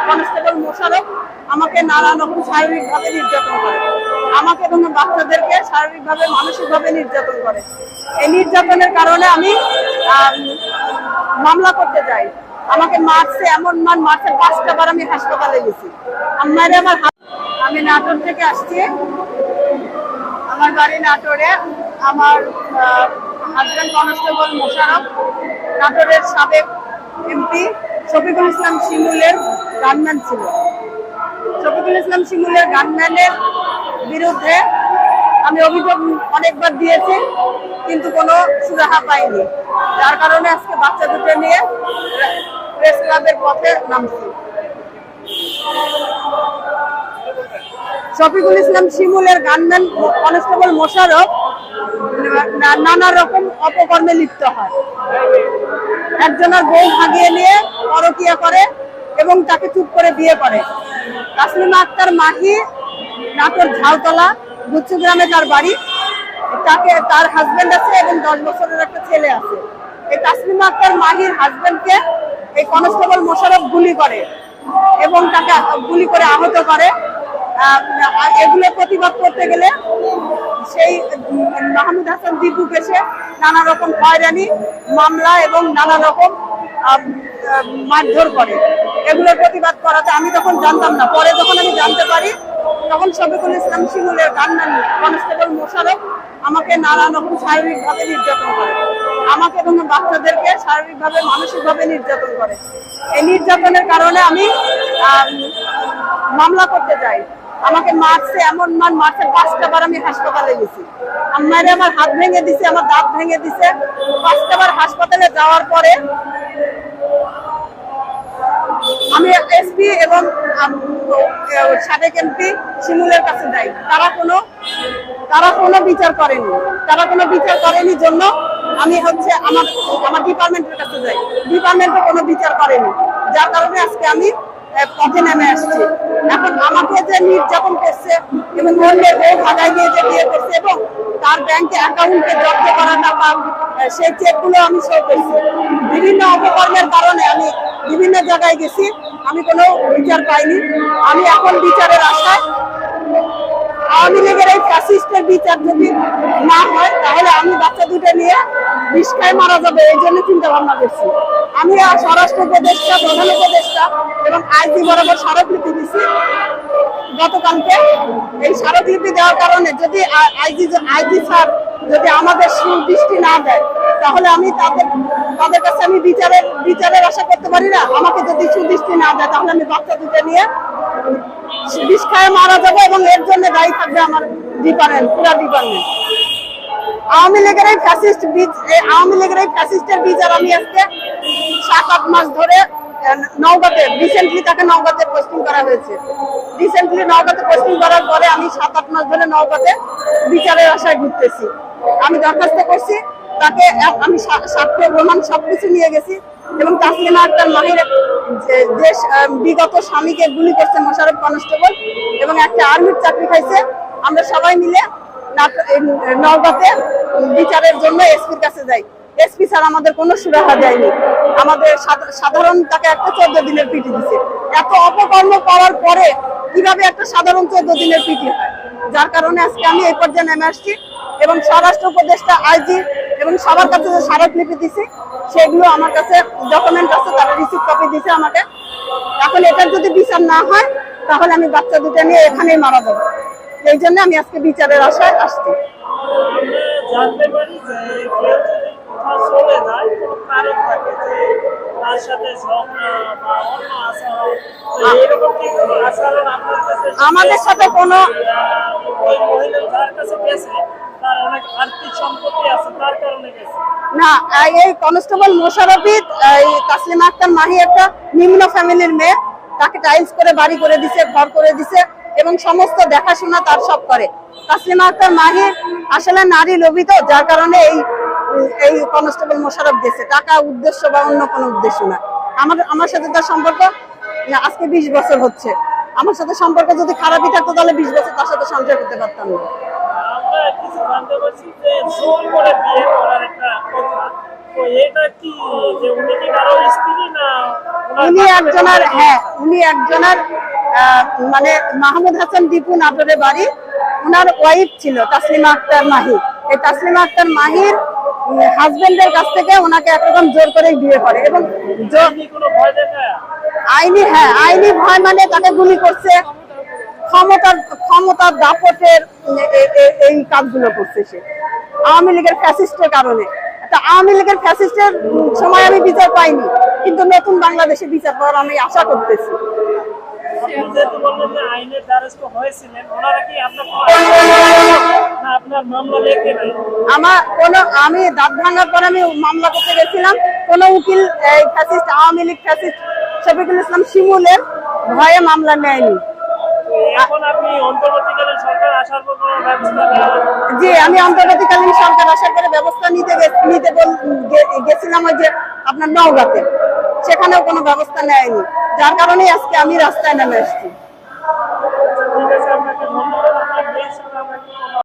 Constable Mosharraf আমাকে নানান রকম শারীরিকভাবে নির্যাতন করে, আমাকে এবং বাচ্চাদেরকে শারীরিকভাবে মানসিকভাবে নির্যাতন করে। এই নির্যাতনের কারণে আমি মামলা করতে যাই। আমাকে মারছে, এমন মারছে 5টা বার আমি হাসপাতালে গেছি। আমি নাটোর থেকে আসছি, আমার বাড়ি নাটোরে। আমার হাজবেন্ড কনস্টেবল মোশাররফ নাটোরের সাবেক এমপি শফিকুল ইসলাম শিমুলের গানম্যান ছিল। শফিকুল ইসলাম শিমুলের গানম্যানের বিরুদ্ধে আমি অভিযোগ অনেকবার দিয়েছি, কিন্তু কোনো সুরাহা পাইনি। যার কারণে আজকে বাচ্চা দুটো নিয়ে প্রেস ক্লাবের পথে নামছি। শফিকুল ইসলাম শিমুলের গানম্যান কনস্টেবল মোশাররফ নানা রকম অপকর্মে লিপ্ত হয়। একজনের বউ ভাগিয়ে নিয়ে পরকিয়া করে এবং তাকে চুপ করে বিয়ে করে। তাসলিমা আক্তার মাহি নাটোর ঝাউতলা গুচ্ছু গ্রামে তার বাড়ি। তার হাজবেন্ড আছে এবং 10 বছরের একটা ছেলে আছে। এই তাসলিমা আক্তার মাহির হাজবেন্ডকে এই কনস্টেবল মোশাররফ গুলি করে এবং তাকে গুলি করে আহত করে। এগুলো প্রতিবাদ করতে গেলে সেই মাহমুদ হাসান দীপু এসে নানা রকম হয়রানি মামলা এবং নানা রকম মারধর করে। এগুলোর প্রতিবাদ করাতে আমি তখন জানতাম না। পরে যখন আমি জানতে পারি, তখন শফিকুল ইসলাম শিমুলের গানম্যান কনস্টেবল মোশাররফ আমাকে নানা রকম শারীরিকভাবে নির্যাতন করে, আমাকে এবং বাচ্চাদেরকে শারীরিকভাবে মানসিকভাবে নির্যাতন করে। এই নির্যাতনের কারণে আমি মামলা করতে যাই। আমাকে মারছে, এমন মারছে 5টা বার আমি হাসপাতালে গেছি। আমার হাত ভেঙে দিছে, আমার দাঁত ভেঙে দিছে। 5টা বার হাসপাতালে যাওয়ার পরে আমি এসপি এবং সাবেক এমপি শিমুলের কাছে যাই। তারা কোনো বিচার করেনি। জন্য আমি আমার ডিপার্টমেন্টের কাছে যাই। ডিপার্টমেন্টে কোনো বিচার করেনি, যার কারণে আজকে আমি পথে নেমে আসছি। এখন আমাকে যে নির্যাতন করছে এবং অন্যের বউ ভাগায় নিয়ে যে বিয়ে করছে এবং তার ব্যাংকে অ্যাকাউন্টে জব্দ করা টাকা সেই চেকগুলো আমি শো করছি। বিভিন্ন অপকর্মের কারণে আমি বিভিন্ন জায়গায় গেছি, আমি কোনো বিচার পাইনি। আমি এখন বিচারের আশায়, আওয়ামী লীগের এই ফ্যাসিস্টের বিচার যদি না হয় তাহলে আমি বাচ্চা দুটো নিয়ে বিষ খায় মারা যাবে, এই জন্য চিন্তা ভাবনা করছি। আমি স্বরাষ্ট্র উপদেষ্টা, প্রধান উপদেষ্টা এবং আইজি বরাবর স্মারকলিপি দিচ্ছি গতকালকে। এই স্মারকলিপি দেওয়ার কারণে যদি আইজি স্যার যদি আমাদের সুদৃষ্টি না দেয়, তাহলে আমি তাদের কাছে আমি বিচারের আশা করতে পারি না। আমাকে যদি সুদৃষ্টি না দেয়, তাহলে আমি বাচ্চা দুটো নিয়ে বিষ খায় মারা যাবো এবং এর জন্য দায়ী থাকবে আমার পুরা ডিপার্টমেন্ট। আওয়ামী লীগের এই ফ্যাসিস্টের বিচার আমি আজকে 7-8 মাস ধরে নওগাঁতে, রিসেন্টলি তাকে নওগাঁতে পোস্টিং করা হয়েছে। নওগাঁতে পোস্টিং করার পরে আমি 7-8 মাস ধরে নওগাঁতে বিচারের আশায় ঘুরতেছি। আমি দরখাস্ত করছি, তাকে আমি সাক্ষ্য প্রমাণ সবকিছু নিয়ে গেছি এবং তাসলিমা আক্তার মাহির যে বিগত স্বামীকে গুলি করছে মোশাররফ কনস্টেবল এবং একটা আর্মির চাকরি খাইছে। আমরা সবাই মিলে নওগাঁতে বিচারের জন্য এসপির কাছে যাই। এসপি স্যার আমাদের কোনো সুরাহা দেয়নি। আমাদের সাধারণ তাকে একটা 14 দিনের পিটি দিছে। এত অপকর্ম করার পরে কিভাবে একটা সাধারণ 14 দিনের পিটি হয়? যার কারণে আজকে আমি এই পর্যায়ে নেমে আসছি এবং স্বরাষ্ট্র উপদেষ্টা, আইজি এবং সবার কাছে যে স্মারকলিপি দিছি সেগুলো আমার কাছে ডকুমেন্ট আছে, তারা রিসিভ কপি দিছে আমাকে। এখন এটার যদি বিচার না হয় তাহলে আমি বাচ্চা দুটো নিয়ে এখানেই মারা যাবো। এই জন্য আমি আজকে বিচারের আশায় আসছি। আমাদের সাথে কোনো না, এই কনস্টেবল মোশাররফই তাসলিমা আক্তার মাহি একটা নিম্ন ফ্যামিলির মেয়ে। তাকে টাইলস করে বাড়ি করে দিছে, ঘর করে দিছে এবং সমস্ত দেখাশোনা তার সব করে। তাসলিমা আক্তার মাহি আসলে নারী লোভিত, যার কারণে এই কনস্টেবল মোশাররফ দিয়েছে। টাকা উদ্দেশ্য বা অন্য কোনো উদ্দেশ্য না। আমার সাথে তার সম্পর্ক আজকে 20 বছর হচ্ছে। আমার সাথে সম্পর্ক যদি খারাপই থাকতো তাহলে 20 বছর তার সাথে সংসার করতে পারতাম না। তো এটা কি যে উনি কি কারো স্ত্রী না উনি একজনের মানে মাহমুদ হাসান দীপু নাটোরে বাড়ি, ওনার ওয়াইফ ছিল তাসলিমা আক্তার মাহি। এই তাসলিমা আক্তার মাহির হাজবেন্ডের কাছ থেকে ওনাকে একরকম জোর করে বিয়ে করে এবং কোনো ভয় দেখায়? আইনি ভয় মানে তাকে গুলি করছে, ক্ষমতার দাপটের এই কাজগুলো করছে সে আওয়ামী লীগের ফ্যাসিস্টের কারণে। তা আওয়ামী লীগের ফ্যাসিস্টের সময় আমি বিচার পাইনি, কিন্তু নতুন বাংলাদেশে বিচার পাওয়ার আমি আশা করতেছি। আপনি যেহেতু বললেন যে আইনের দ্বারস্থ হয়েছিলেন, ওনারা কি আপনার মামলা লেখে নাই? আমি দাঁত ভাঙার পর আমি মামলা করতে গেছিলাম, কোন উকিল ফ্যাসিস্ট আওয়ামী লীগ ফ্যাসিস্ট শফিকুল ইসলাম শিমুলের ভয়ে মামলা নেয়নি। এখন আপনি অন্তর্বর্তীকালীন সরকার আসার পর কোনো ব্যবস্থা নেওয়া? জি, আমি অন্তর্বর্তীকালীন সরকার আসার পরে ব্যবস্থা নিতে গেছিলাম ওই যে আপনার নওগাঁতে, সেখানেও কোনো ব্যবস্থা নেয়নি, যার কারণে আজকে আমি রাস্তায় নেমে এসেছি।